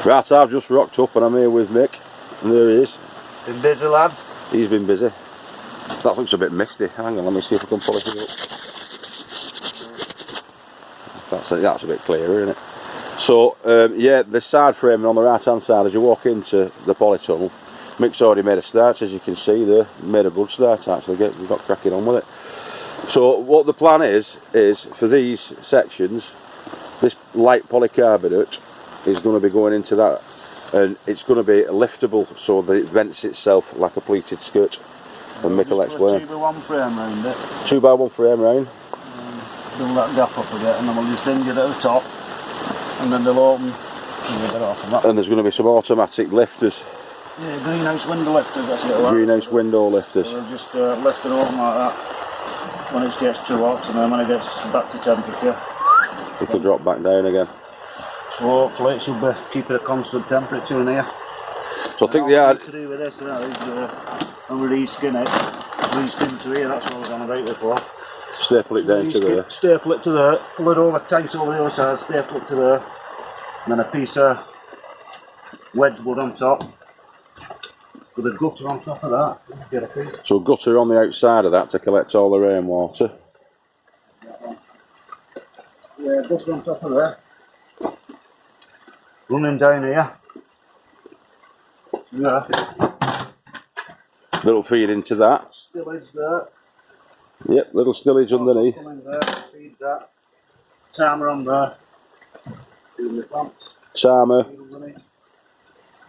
Right, I've just rocked up and I'm here with Mick. And there he is. Been busy, lad? He's been busy. That looks a bit misty. Hang on, let me see if I can polish it up. That's a bit clearer, isn't it? So, yeah, the side framing on the right hand side as you walk into the polytunnel, Mick's already made a start, as you can see there. Made a good start actually, we've got cracking on with it. So what the plan is for these sections, this light polycarbonate is going to be going into that, and it's going to be liftable so that it vents itself like a pleated skirt. And Mick will explain. 2x1 frame round it. 2x1 frame round. Fill that gap up a bit, and then we'll just hinge it at the top, and then they'll open. And there's going to be some automatic lifters. Yeah, greenhouse window lifters. That's what greenhouse window lifters. So they'll just lift it open like that when it gets too hot, and then when it gets back to temperature, it'll drop back down again. So hopefully it should be keeping a constant temperature in here. So I think the idea to do with this now is when we reskin it, it's reskin to here. That's what I was on about before. Staple it down to there. Staple it to there. Pull it over tight over the other side. Staple it to there. And then a piece of wedge wood on top. With a gutter on top of that. Get a piece. So a gutter on the outside of that to collect all the rainwater. Yeah, gutter on top of there. Running down here. Yeah. Little feed into that. Stillage there. Yep, little stillage underneath. There, feed that. Timer on there. Doing the plants. Timer.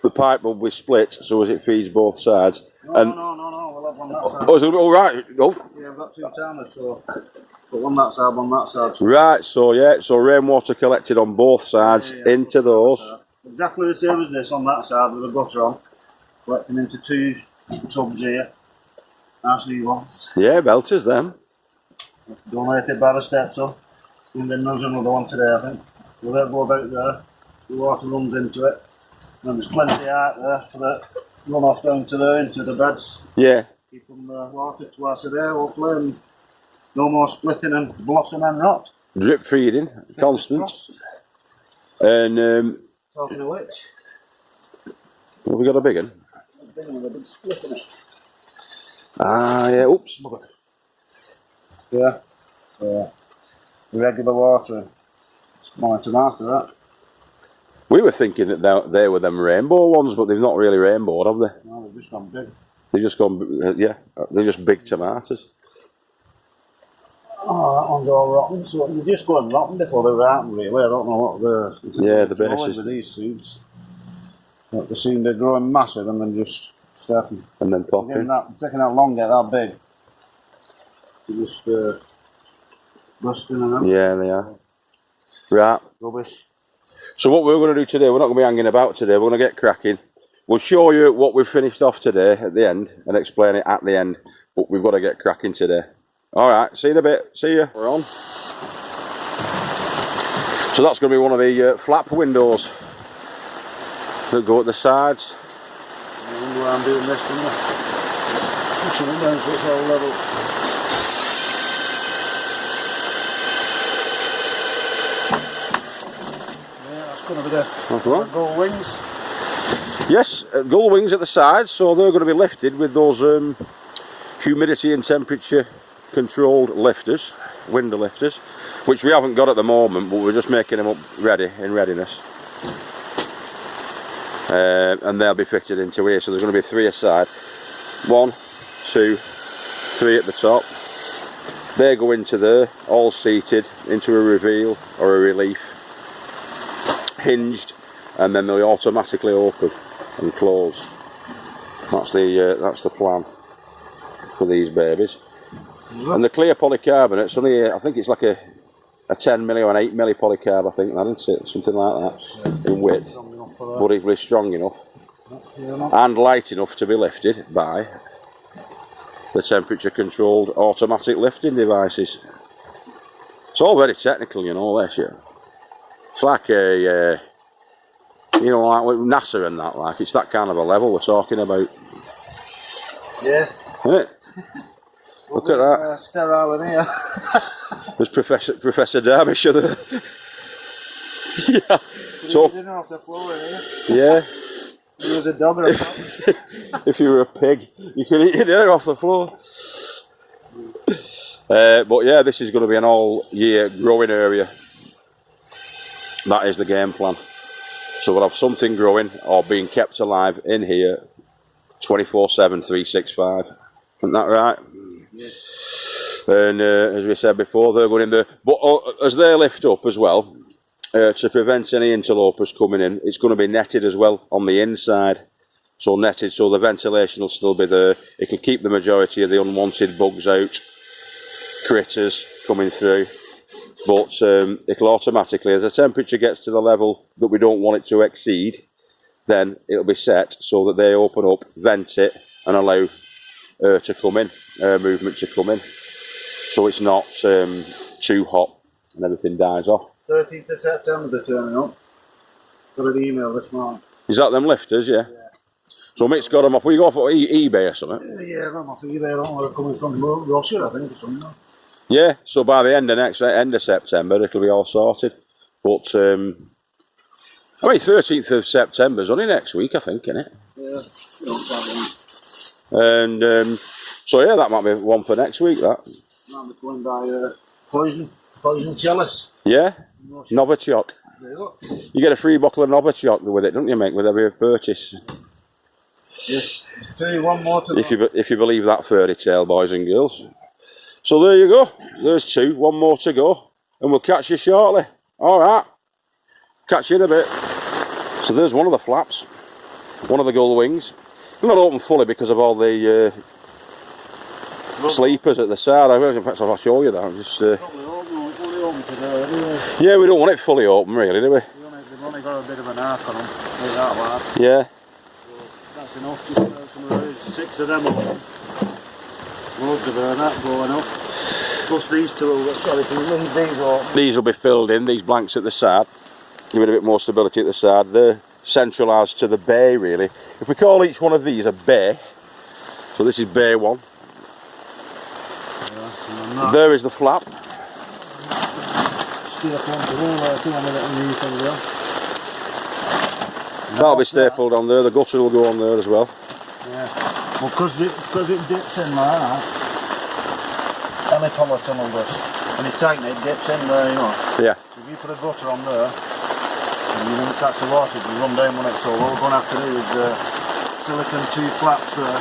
The pipe will be split so as it feeds both sides. No, and no, we'll have one that side. Oh, is it all right? Oh. Yeah, I've got two timers, so put one that side, one that side. So right, so yeah, so rainwater collected on both sides into those. Exactly the same as this on that side with the gutter on. Collecting into two tubs here. Nice new ones. Yeah, belters them. Don't let it by the steps up. And then there's another one today, I think. We'll go about there. The water runs into it. And there's plenty out there for the run off down to there into the beds. Yeah. Keep them water twice a day, hopefully, and no more splitting and blossom and rot. Drip feeding, constant. And talking of which, have we got a big one? A big one with a big split in it. Ah, yeah. Oops. Yeah. So regular water. It's monitor after that. We were thinking that they were them rainbow ones, but they've not really rainbowed, have they? No, they've just gone big. They've just gone, yeah, they're just big tomatoes. Oh, that one's all rotten. So they're just going rotten before they're rotten, really. I don't know what they're. Yeah, the basis. With these seeds. Like they seem they're growing massive and then just starting. And then popping. Taking that long to get that big. They're just busting them. Yeah, they are. Right. Rubbish. So what we're going to do today, we're not going to be hanging about today, we're going to get cracking. We'll show you what we've finished off today at the end and explain it at the end, but we've got to get cracking today. Alright, see you in a bit, see you. We're on. So that's going to be one of the flap windows that go at the sides. I wonder why I'm doing this, don't I? Pushing it down so it's all level. Going to be the Gullwings. Yes, Gullwings at the sides, so they're going to be lifted with those humidity and temperature controlled lifters, window lifters, which we haven't got at the moment, but we're just making them up ready, in readiness. And they'll be fitted into here, so there's going to be 3 aside. 1, 2, 3 at the top. They go into there, all seated into a reveal or a relief. Hinged, and then they'll automatically open and close. That's the plan for these babies. And the clear polycarbonate, it's only I think it's like a 10 milli or an 8 milli polycarb, I think that, isn't it? Something like that in width, but it was strong enough and light enough to be lifted by the temperature controlled automatic lifting devices. It's all very technical, you know, this shit. It's like a, you know, like with NASA and that, like, it's that kind of a level we're talking about. Yeah. Isn't it? Look at that. Sterile in here. There's Professor Derbyshire there. Yeah. So dinner off the floor, eh? Yeah. There was a dog or a fox. If you were a pig, you could eat your dinner off the floor. But yeah, this is going to be an all-year growing area. That is the game plan. So we'll have something growing or being kept alive in here 24/7, 365. Isn't that right? Yes. And as we said before, they're going in there. But as they lift up as well, to prevent any interlopers coming in, it's going to be netted as well on the inside. So netted, so the ventilation will still be there. It'll keep the majority of the unwanted bugs out, critters coming through. But it'll automatically, as the temperature gets to the level that we don't want it to exceed, then it'll be set so that they open up, vent it, and allow air to come in, air movement to come in. So it's not too hot and everything dies off. 13th of September they're turning up. Got an email this morning. Is that them lifters, yeah? So Mick's got them off. We go off eBay or something? Yeah, I'm off eBay. I don't know, they're coming from Russia, I think, or something. Yeah, so by the end of September it'll be all sorted. But I mean 13th of September's only next week, I think, isn't it? Yeah, don't that one. And so yeah, that might be one for next week, that. Might be going by poison chalice. Yeah? Novichok. There you go. You get a free bottle of Novichok with it, don't you, mate, with every purchase? Yes. Tell you one more to if you believe that fairy tale, boys and girls. So there you go. There's two. One more to go. And we'll catch you shortly. Alright. Catch you in a bit. So there's one of the flaps. One of the Gullwings. Not open fully because of all the sleepers at the side. In fact, I'll show you that. I'm just, fully open today, anyway. Yeah, we don't want it fully open, really, do we? They've only got a bit of an arc on them. Like that, lad. Yeah. That's enough just for some of those. 6 of them open. Loads of that going up. Plus these two will get, well, if you leave these open. These will be filled in, these blanks at the side. Give it a bit more stability at the side. They're centralised to the bay, really. If we call each one of these a bay, so this is bay 1. Yeah, there is the flap. That'll be stapled on there. The gutter will go on there as well. Yeah. Well, because it dips in like that, any poly-tunnel does. When you tighten it, it dips in there, you know. Yeah. So if you put a gutter on there, and you won't catch the water, you run down on it. So what we're going to have to do is silicone 2 flaps there,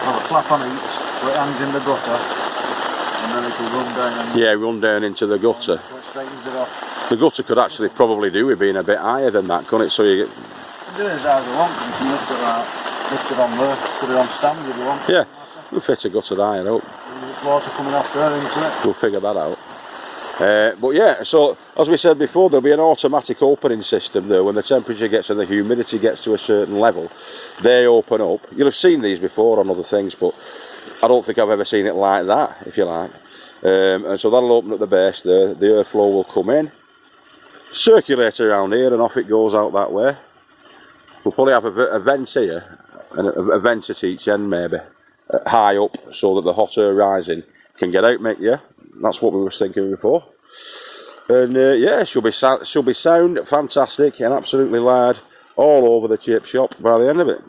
well, a flap on each, so it hangs in the gutter, and then it'll run down. And run down into the gutter. So it straightens it off. The gutter could actually probably do with being a bit higher than that, couldn't it? So you get. You can do it as high as you want. You can lift it out, lift it on there, put it on stand if you want. Yeah, we'll fit a gutter higher up. There's water coming off there into it. We'll figure that out. But yeah, so as we said before, there'll be an automatic opening system there. When the temperature gets and the humidity gets to a certain level, they open up. You'll have seen these before on other things, but I don't think I've ever seen it like that, if you like. And so that'll open at the base there. The airflow will come in, circulate around here, and off it goes out that way. We'll probably have a vent here, and a vent at each end maybe, high up, so that the hot air rising can get out, mate. Yeah, that's what we were thinking before. And yeah, she'll be sound, fantastic, and absolutely loud all over the chip shop by the end of it.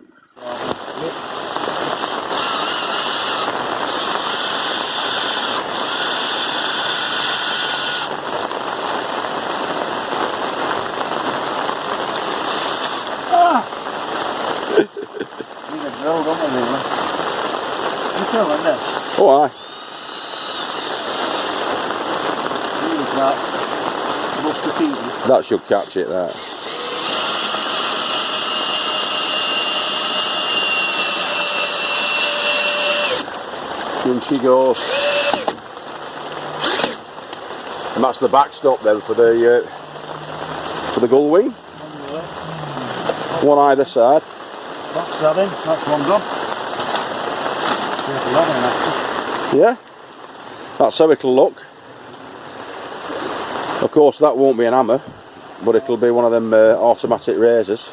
Oh, aye. That should catch it, that. In she goes. And that's the backstop then for the Gullwing. One either side. That's that in, that's one done. Yeah, that's how it'll look. Of course that won't be an hammer, but it'll be one of them automatic razors,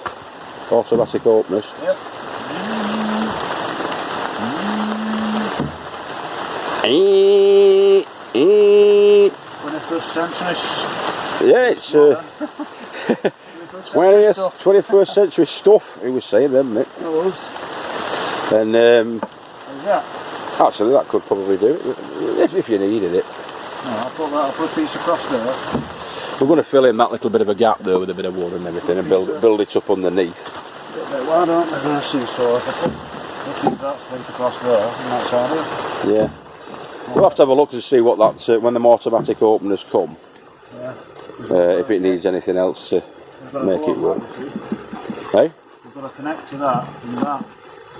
automatic openers. Yep. 21st century. Yeah, it's 20th, 21st century stuff, he was saying, then, Mick. It was. And Yeah. actually, that could probably do it if you needed it. No, I'll put a piece across there. We're going to fill in that little bit of a gap there with a bit of wood and everything, and build it up underneath. Why don't I do a seesaw if I put that straight across there on that side of it? Yeah. We'll have to have a look to see what that when the automatic openers come. Yeah. If it needs anything else to make it work. Hey? We've got to connect to that and that.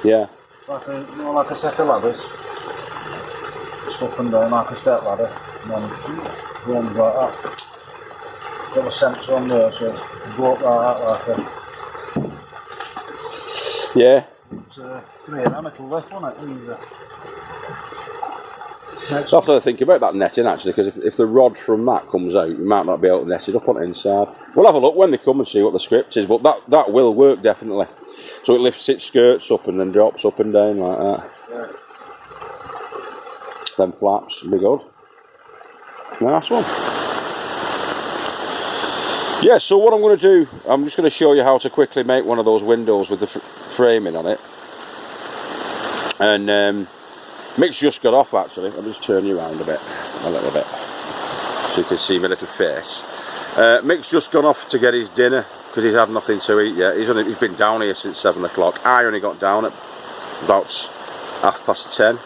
Yeah. Like a set of ladders. Just up and down like a step ladder. And then runs like that. Got a sensor on there, so it's go up like that. Yeah. It's a 3 diameter lift, wasn't it? Easy. So I have to think about that netting actually, because if the rod from that comes out, you might not be able to net it up on the inside. We'll have a look when they come and see what the script is, but that will work definitely. So it lifts its skirts up and then drops up and down like that. Yeah. Them flaps will be good. Nice one. Yeah, so what I'm going to do, I'm just going to show you how to quickly make one of those windows with the framing on it. And Mick's just got off actually. I'll just turn you around a little bit, so you can see my little face. Mick's just gone off to get his dinner because he's had nothing to eat yet. He's been down here since 7 o'clock. I only got down at about 10:30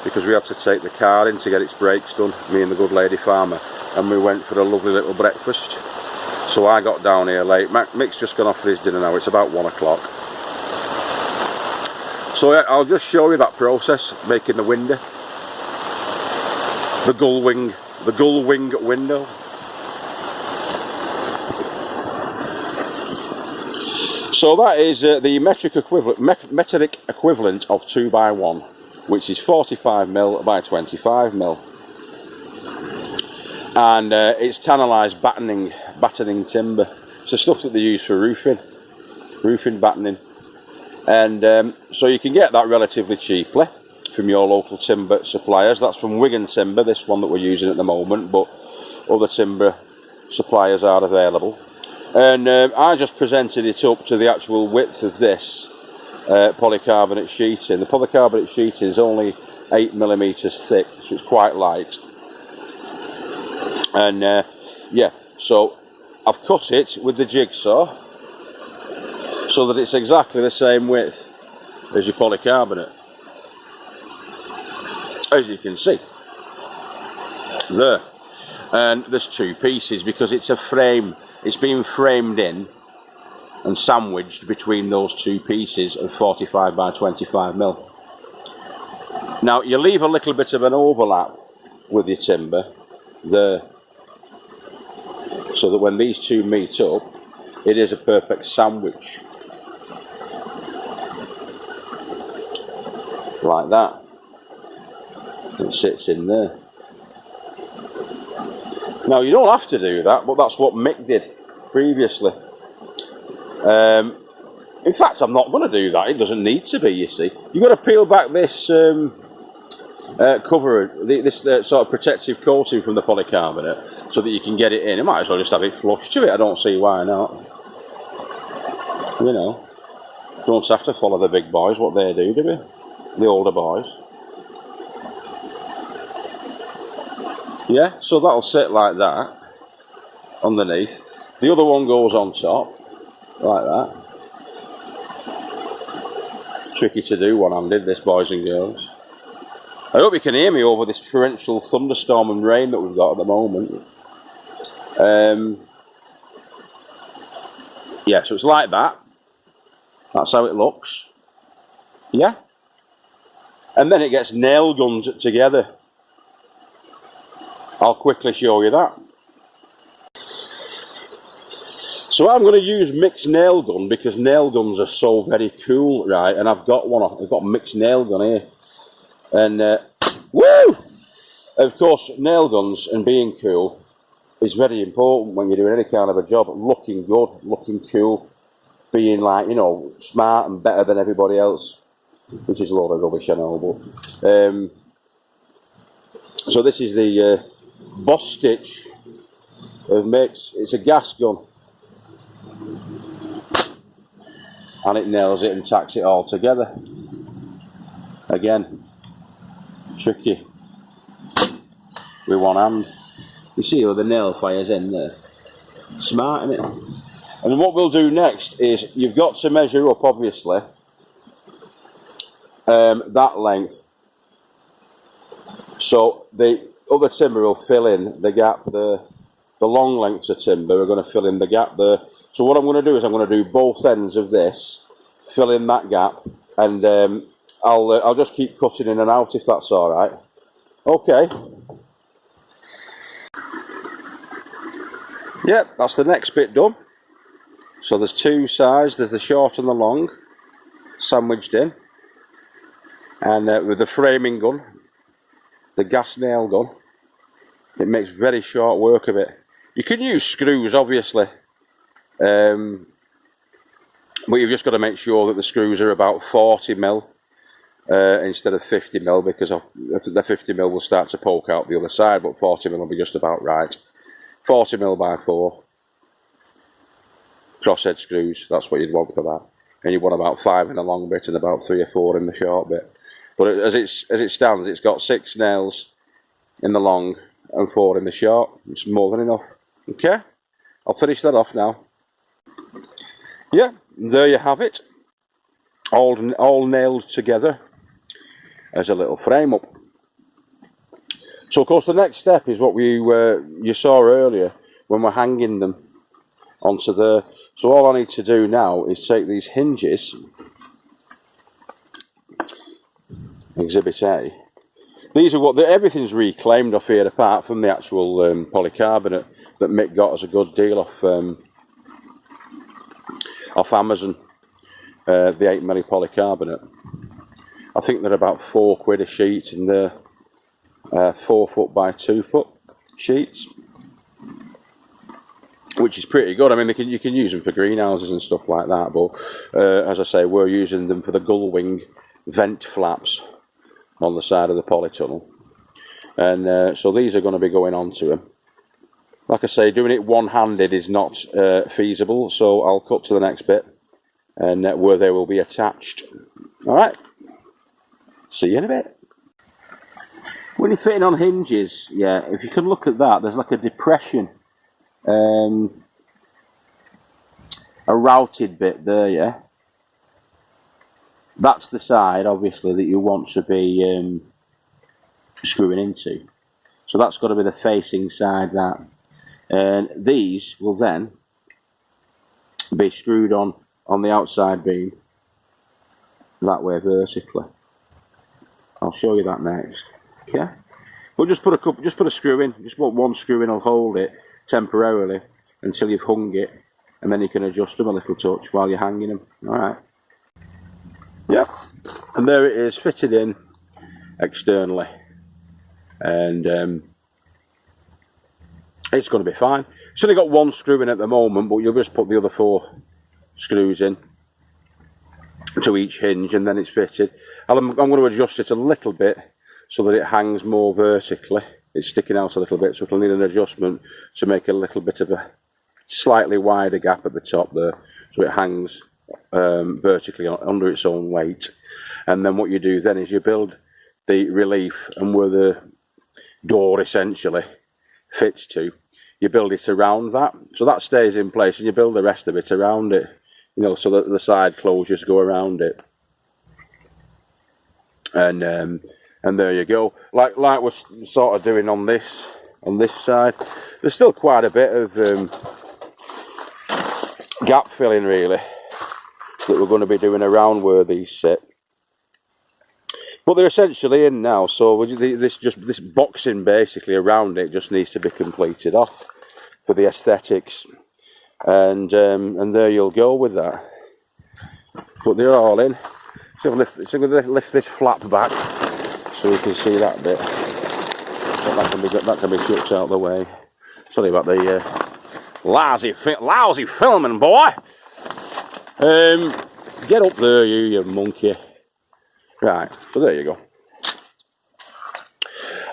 because we had to take the car in to get its brakes done, me and the good lady farmer, and we went for a lovely little breakfast. So I got down here late. Mick's just gone off for his dinner now. It's about 1 o'clock. So yeah, I'll just show you that process, making the window. The Gullwing window. So that is the metric equivalent of 2x1, which is 45mm by 25mm. And it's tannalised battening timber. It's the stuff that they use for roofing battening. And so you can get that relatively cheaply from your local timber suppliers. That's from Wigan Timber, this one that we're using at the moment, but other timber suppliers are available. And I just presented it up to the actual width of this polycarbonate sheeting. The polycarbonate sheeting is only 8mm thick, so it's quite light. And yeah, so I've cut it with the jigsaw so that it's exactly the same width as your polycarbonate, as you can see there. And there's 2 pieces because it's a frame. It's been framed in and sandwiched between those 2 pieces of 45 by 25mm. Now you leave a little bit of an overlap with your timber there, so that when these 2 meet up, it is a perfect sandwich. Like that. It sits in there. Now you don't have to do that, but that's what Mick did previously. In fact, I'm not going to do that. It doesn't need to be, you see. You've got to peel back this cover, this sort of protective coating from the polycarbonate so that you can get it in. You might as well just have it flush to it. I don't see why not. You know, don't have to follow the big boys, what they do we? The older boys. Yeah, so that'll sit like that underneath. The other one goes on top, like that. Tricky to do one-handed, this, boys and girls. I hope you can hear me over this torrential thunderstorm and rain that we've got at the moment. Yeah, so it's like that. That's how it looks. Yeah? And then it gets nail gunned together. I'll quickly show you that. So I'm going to use Mick's nail gun because nail guns are so very cool, right? And I've got one. I've got Mick's nail gun here. And woo! Of course, nail guns and being cool is very important when you're doing any kind of a job. Looking good, looking cool, being like, you know, smart and better than everybody else, which is a lot of rubbish, I know. But so this is the boss stitch of Mick's. It's a gas gun. and it nails it and tacks it all together. Again, tricky with one hand. You see how the nail fires in there? Smart, isn't it? And what we'll do next is, you've got to measure up, obviously, that length. So the other timber will fill in the gap there. The long lengths of timber are going to fill in the gap there. So what I'm going to do is I'm going to do both ends of this, fill in that gap, and I'll just keep cutting in and out if that's all right. Okay. Yep, that's the next bit done. So there's two sides, there's the short and the long, sandwiched in. And with the framing gun, the gas nail gun, it makes very short work of it. You can use screws, obviously, but you've just got to make sure that the screws are about 40mm instead of 50mm, because the 50mm will start to poke out the other side, but 40mm will be just about right. 40mm by 4 crosshead screws, that's what you'd want for that. And you want about 5 in the long bit and about 3 or 4 in the short bit. But as it stands, it's got 6 nails in the long and 4 in the short. It's more than enough. Okay, I'll finish that off now. Yeah, there you have it. All nailed together as a little frame up. So of course the next step is what you saw earlier when we're hanging them onto there. So all I need to do now is take these hinges, Exhibit A. These are everything's reclaimed off here apart from the actual polycarbonate that Mick got as a good deal off Amazon. The 8mm polycarbonate. I think they're about £4 a sheet, and they're 4 foot by 2 foot sheets, which is pretty good. I mean, you can use them for greenhouses and stuff like that, but as I say, we're using them for the Gullwing vent flaps on the side of the polytunnel, and so these are going to be going onto them. Like I say, doing it one-handed is not feasible, so I'll cut to the next bit, and where they will be attached. Alright, see you in a bit. When you're fitting on hinges, yeah, if you can look at that, there's like a depression, a routed bit there, yeah. That's the side, obviously, that you want to be screwing into. So that's got to be the facing side, that. And these will then be screwed on the outside beam, that way vertically. I'll show you that next. Okay. But just put a screw in. Just put one screw in. I'll hold it temporarily until you've hung it, and then you can adjust them a little touch while you're hanging them. All right. Yep. And there it is, fitted in externally, and it's going to be fine. It's only got one screw in at the moment, but you'll just put the other 4 screws in to each hinge, and then it's fitted. I'm going to adjust it a little bit so that it hangs more vertically. It's sticking out a little bit, so it'll need an adjustment to make a little bit of a slightly wider gap at the top there, so it hangs vertically under its own weight. And then what you do then is you build the relief, and where the door essentially fits to, you build it around that, so that stays in place, and you build the rest of it around it, you know, so that the side closures go around it. And there you go, like we're sort of doing on this side. There's still quite a bit of gap filling really that we're going to be doing around where these sit, but they're essentially in now. So this boxing basically around it just needs to be completed off for the aesthetics, and there you'll go with that. But they're all in. So I'm going to lift this flap back so you can see that bit. So that can be chucked out of the way. Sorry about the lousy filming, boy. Get up there, you monkey. Right, so there you go.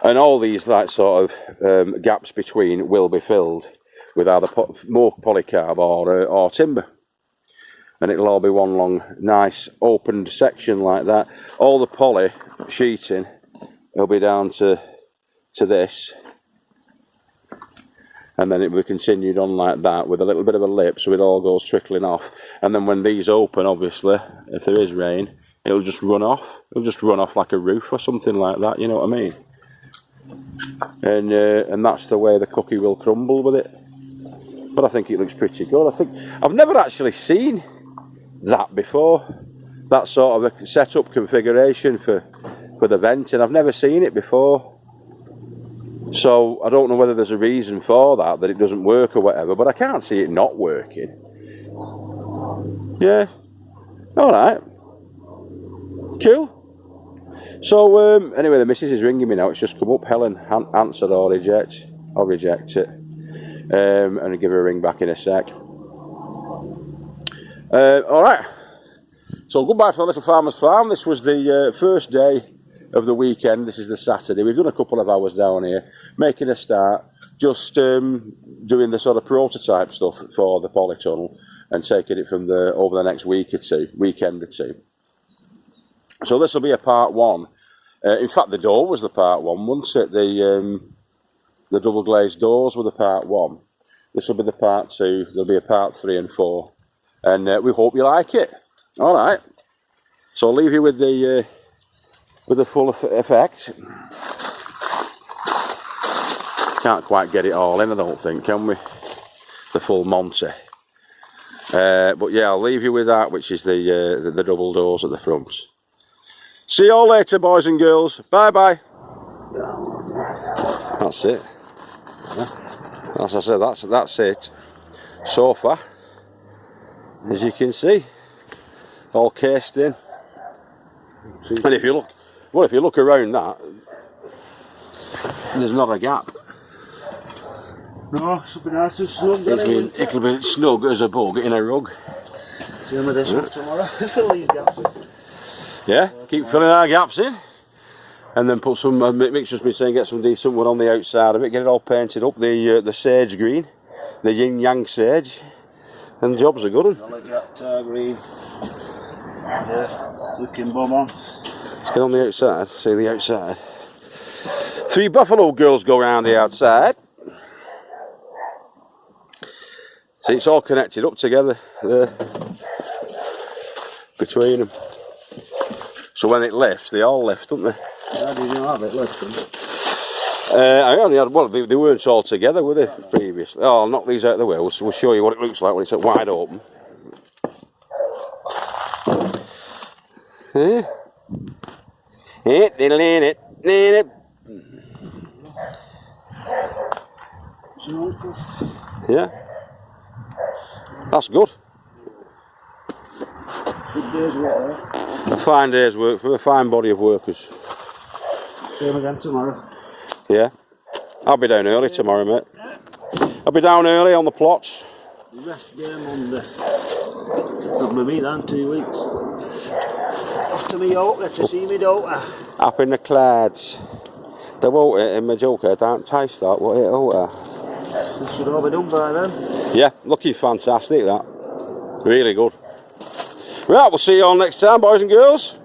And all these like sort of gaps between will be filled with either more polycarb or timber. And it'll all be one long, nice, opened section like that. All the poly sheeting will be down to this. And then it will be continued on like that with a little bit of a lip so it all goes trickling off. And then when these open, obviously, if there is rain, it'll just run off. It'll just run off like a roof or something like that, you know what I mean? And that's the way the cookie will crumble with it. But I think it looks pretty good. I think I've never actually seen that before. That sort of a setup configuration for the venting. I've never seen it before. So I don't know whether there's a reason for that it doesn't work or whatever, but I can't see it not working. Yeah. Alright. Cool. So anyway, the missus is ringing me now. It's just come up. Helen, answer or reject. I'll reject it. And I'll give her a ring back in a sec. Alright. So goodbye from the Little Farmer's Farm. This was the first day of the weekend. This is the Saturday. We've done a couple of hours down here, making a start, just doing the sort of prototype stuff for the polytunnel and taking it from over the next weekend or two. So this will be a part one. In fact, the door was the part one, wasn't it? The double glazed doors were the part one. This will be the part two. There'll be a part 3 and 4, and we hope you like it. All right. So I'll leave you with the full effect. Can't quite get it all in, I don't think, can we? The full Monty. But yeah, I'll leave you with that, which is the double doors at the front. See you all later, boys and girls. Bye bye. That's it. As I said, that's it. So far, as you can see, all cased in. And if you look around that, there's not a gap. No, it'll be nice and snug. It'll be snug as a bug in a rug. See you this one tomorrow. Fill these gaps in. Yeah, keep filling our gaps in. And then put some, Mick's just been saying, get some decent wood on the outside of it, get it all painted up, the sage green, the yin yang sage, and the job's a good one. I'll get green. Yeah, looking bomb on. Let's get on the outside, see the outside. 3 buffalo girls go round the outside. See, it's all connected up together there, between them. So when it lifts, they all lift, don't they? How did you have it lifting? I only had, well, they weren't all together, were they, previously? Oh, I'll knock these out of the way. We'll show you what it looks like when it's wide open. Yeah. That's good. Good day's work, eh? A fine day's work for a fine body of workers. Same again tomorrow. Yeah. I'll be down early tomorrow, mate. I'll be down early on the plots. Rest day Monday. Not with me then, 2 weeks. Off to me daughter to see me daughter. Up in the clouds. The water in my joker don't taste like what it ought to. This should all be done by then. Yeah, looking fantastic that. Really good. Right, we'll see you all next time, boys and girls.